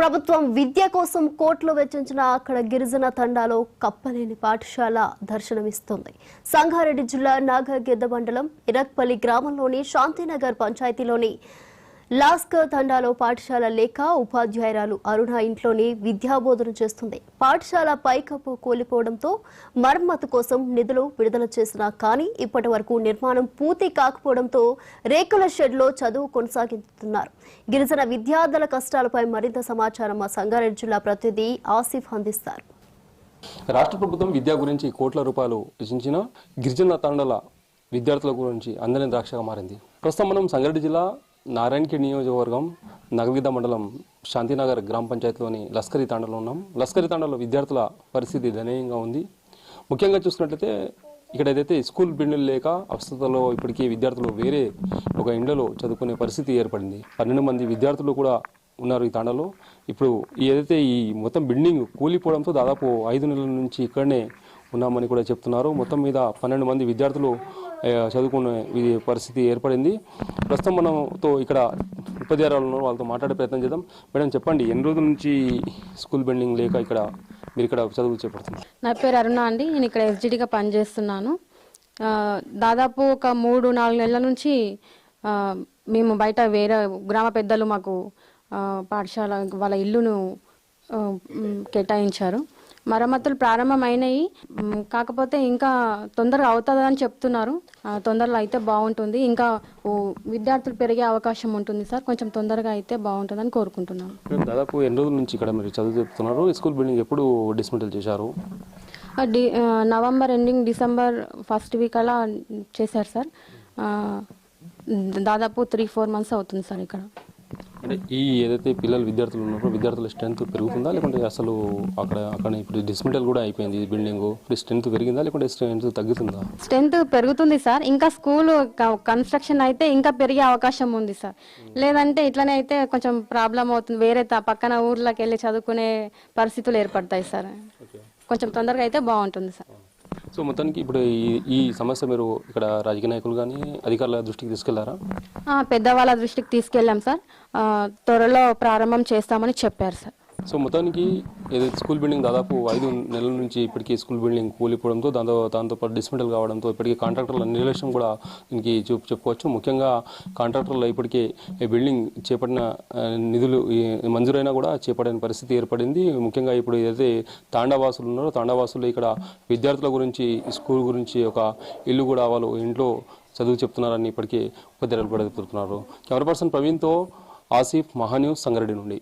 ప్రభుత్వం విద్య కోసం కోట్లు వెచ్చించిన అక్కడ గిరిజన తండాలో కప్పలేని పాఠశాల దర్శనమిస్తుంది. సంగారెడ్డి జిల్లా నాగగిద్ద మండలం ఇరక్పల్లి గ్రామంలోని శాంతినగర్ పంచాయతీలోని లాస్కర్ తండాలో పాఠశాల లేక ఉపాధ్యాయురాలు అరుణ ఇంట్లోని విద్యాబోధన చేస్తుంది. పాఠశాల పైకప్పు కూలిపోవడంతో మరమ్మతు కోసం నిధులు విడుదల చేసినా కానీ ఇప్పటి వరకు నిర్మాణం పూర్తి కాకపోవడంతో రేకుల షెడ్లో చదువు కొనసాగిస్తున్నారు. గిరిజన విద్యార్థుల కష్టాలపై మరింత సమాచారం మా సంగారెడ్డి జిల్లా ప్రతినిధి ఆసిఫ్ అందిస్తారు. రాష్ట్ర ప్రభుత్వం విద్య గురించి కోట్ల రూపాయలు వెచ్చించిన గిరిజన తండాల విద్యార్థుల గురించి అందని ద్రాక్షగా మారింది. ప్రస్తుతం మనం సంగారెడ్డి జిల్లా నారాయణఖేడ్ నియోజకవర్గం నగగిద్ద మండలం శాంతినగర్ గ్రామ పంచాయతీలోని లస్కరీ తాండాలో ఉన్నాం. లస్కరీ తాండాలో విద్యార్థుల పరిస్థితి దయనీయంగా ఉంది. ముఖ్యంగా చూసుకున్నట్లయితే ఇక్కడ ఏదైతే స్కూల్ బిల్డింగ్ లేక అవస్థలో ఇప్పటికీ విద్యార్థులు వేరే ఒక ఇండ్లలో చదువుకునే పరిస్థితి ఏర్పడింది. 12 మంది విద్యార్థులు కూడా ఉన్నారు ఈ తాండాలో. ఇప్పుడు ఏదైతే ఈ మొత్తం బిల్డింగ్ కూలిపోవడంతో దాదాపు 5 నెలల నుంచి ఇక్కడనే ఉన్నామని కూడా చెప్తున్నారు. మొత్తం మీద 12 మంది విద్యార్థులు చదువుకునే పరిస్థితి ఏర్పడింది. ప్రస్తుతం మనతో ఇక్కడ ఉపాధ్యాయురాలు వాళ్ళతో మాట్లాడే ప్రయత్నం చేద్దాం. మేడం చెప్పండి, ఎన్ని రోజుల నుంచి స్కూల్ బిల్డింగ్ లేక ఇక్కడ మీరు ఇక్కడ చదువు చేపడుతున్నారు? నా పేరు అరుణ అండి. నేను ఇక్కడ ఎస్జిడిగా పనిచేస్తున్నాను. దాదాపు ఒక 3-4 నెలల నుంచి మేము బయట వేరే గ్రామ పెద్దలు మాకు పాఠశాల వాళ్ళ ఇల్లును కేటాయించారు. మరమ్మతులు ప్రారంభమైనాయి, కాకపోతే ఇంకా తొందరగా అవుతుందని చెప్తున్నారు. తొందరలో అయితే బాగుంటుంది, ఇంకా విద్యార్థులు పెరిగే అవకాశం ఉంటుంది సార్. కొంచెం తొందరగా అయితే బాగుంటుందని కోరుకుంటున్నాను. దాదాపు ఎన్ని రోజుల నుంచి ఇక్కడ మీరు చదువు చెప్తున్నారు? స్కూల్ బిల్డింగ్ ఎప్పుడు డిస్మెంటల్ చేశారు? November ending December first week అలా చేశారు సార్. దాదాపు 3-4 మంత్స్ అవుతుంది సార్ ఇక్కడ. అంటే ఈ ఏదైతే పిల్లలు విద్యార్థులు ఉన్నారో విద్యార్థుల స్ట్రెంత్ పెరుగుతుందా లేకుంటే అసలు అక్కడ ఇప్పుడు డిస్మెంటల్ కూడా అయిపోయింది బిల్డింగ్, స్ట్రెంత్ పెరిగిందా లేకుంటే స్ట్రెంత్ తగ్గుతుందా? స్ట్రెంత్ పెరుగుతుంది సార్. ఇంకా స్కూల్ కన్స్ట్రక్షన్ అయితే ఇంకా పెరిగే అవకాశం ఉంది సార్. లేదంటే ఇట్లనే అయితే కొంచెం ప్రాబ్లం అవుతుంది. వేరే పక్కన ఊర్లోకి వెళ్ళి చదువుకునే పరిస్థితులు ఏర్పడతాయి సార్. కొంచెం తొందరగా అయితే బాగుంటుంది సార్. సో మొత్తానికి ఇప్పుడు ఈ సమస్య మీరు ఇక్కడ రాజకీయ నాయకులు కానీ అధికారుల దృష్టికి తీసుకెళ్లారా? పెద్దవాళ్ళ దృష్టికి తీసుకెళ్ళాం సార్. త్వరలో ప్రారంభం చేస్తామని చెప్పారు సార్. సో మొత్తానికి ఏదైతే స్కూల్ బిల్డింగ్ దాదాపు 5 నెలల నుంచి ఇప్పటికీ స్కూల్ బిల్డింగ్ కూలిపోవడంతో దాంతోపాటు డిస్మెంటల్ కావడంతో ఇప్పటికీ కాంట్రాక్టర్ల నిర్లక్ష్యం కూడా దీనికి చెప్పుకోవచ్చు. ముఖ్యంగా కాంట్రాక్టర్లు ఇప్పటికే బిల్డింగ్ చేపట్టిన నిధులు మంజూరైనా కూడా చేపట్టిన పరిస్థితి ఏర్పడింది. ముఖ్యంగా ఇప్పుడు ఏదైతే తాండావాసులు ఉన్నారో తాండావాసులు ఇక్కడ విద్యార్థుల గురించి స్కూల్ గురించి ఒక ఇల్లు కూడా వాళ్ళు ఇంట్లో చదువు చెప్తున్నారని ఇప్పటికీ ఉపాధ్యాయులు కూడా చెప్తున్నారు. కెమెరా పర్సన్ ప్రవీణ్తో ఆసిఫ్, మహాన్యూస్, సంగారెడ్డి నుండి.